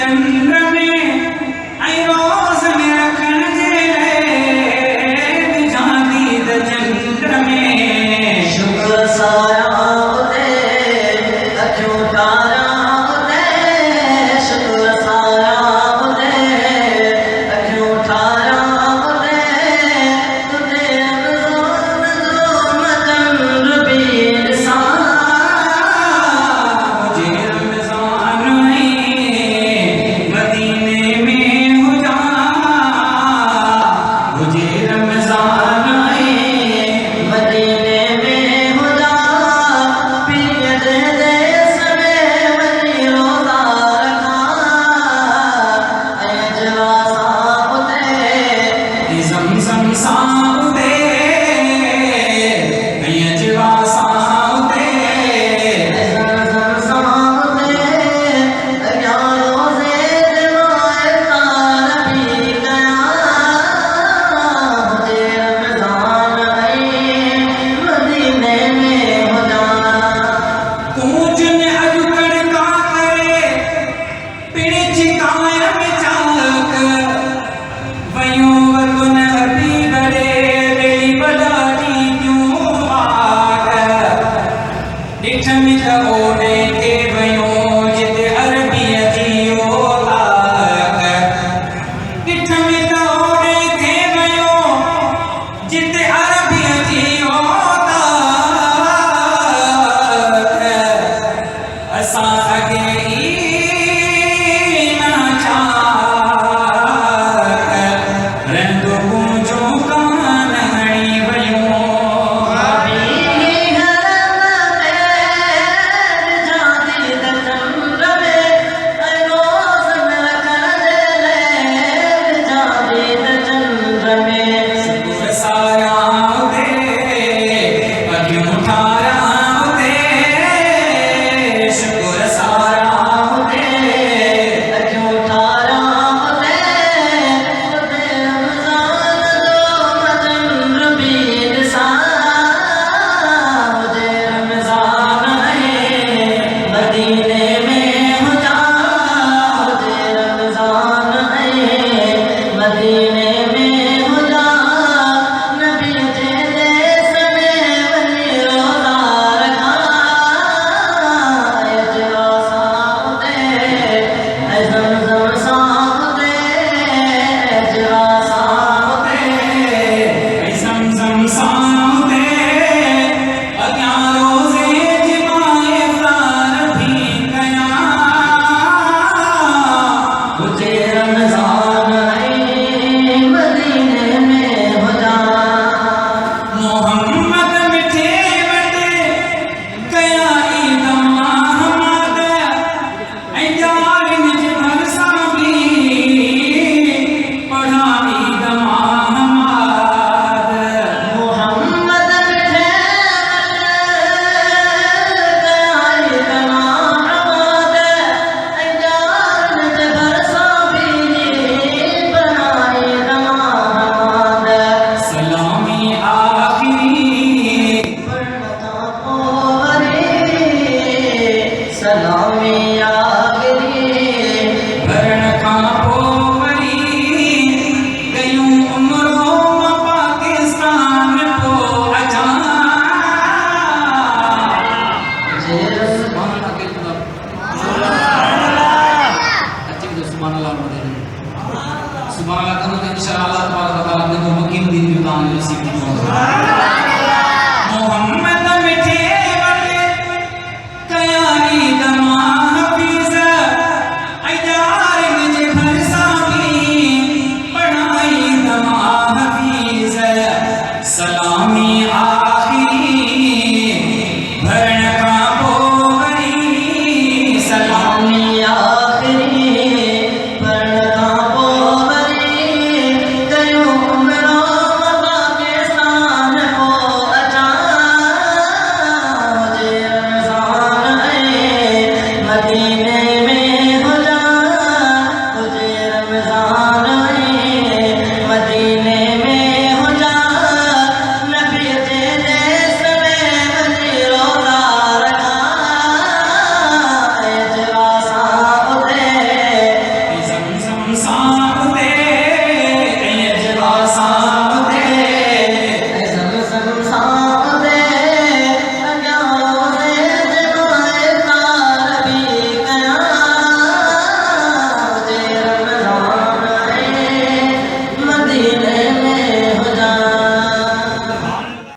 चंद्र में आई रोज में रखण जे जाती द चंद्र में शुक्र सारा उते अखियों तारा उते शुक्र सारा उते अखियों तारा उते तुते रमज़ान जो मतन बीर सा मुझे रमजान मदीने में हो जा मुझे रमजान मदीने में हो जा पीर दे दे सबे वनी रोज़ा रखा ऐ जवासा उते ज़मज़म साउदे अयजवा साउदे ज़मज़म साउदे अॻियां रोज़े दिवाए तार पी गया मुझे रमज़ान मदीने में हो जा कूच ने अज कड़का करे पिण चिकाया में चाक वयों वतन अभी बड़े बेली बदारी क्यों आग डिठ में त ओडे के वयों जिते अरबी जियो लाग डिठ में त ओडे के वयों जिते अरबी जियो लाग असां अॻे ई न छाक रंग मुंहिंजो कान हणी वयो शुक्र सारा दे अखियों ठारा दे शुक्र सारा दे मदीने में हो जा मुझे रमज़ान मदीने में हो जा नबी जे देश में वनी रोज़ा रखा ऐ जवा साउदे ऐ ज़मज़म साउदे ऐ जवा साउदे ज़मज़म साउदे अॻियां रोज़े जिमाए फ़्रार भी कया मुझे रमज़ान मदीने में हो जा मोहम्मद मिठे वटे कया ईद महमद ऐं ॼाणिन जे भरिसां बि पढ़ा ईद महमद मोहम्मद मिठे कयाई कमा अमाद ऐ जान जे भरसां भी बनाई दमा हमाद सलामी आखिरी पढ़ता पोवरी सलामी आगरी भरण खां पोइ वरी कयूं उमिरो मां पाकिस्तान पोइ अचां सुभान अल्लाह इंशाअल्लाह तबारक व तआला अपने को मकीन दिन जुटान नसीब फरमाए।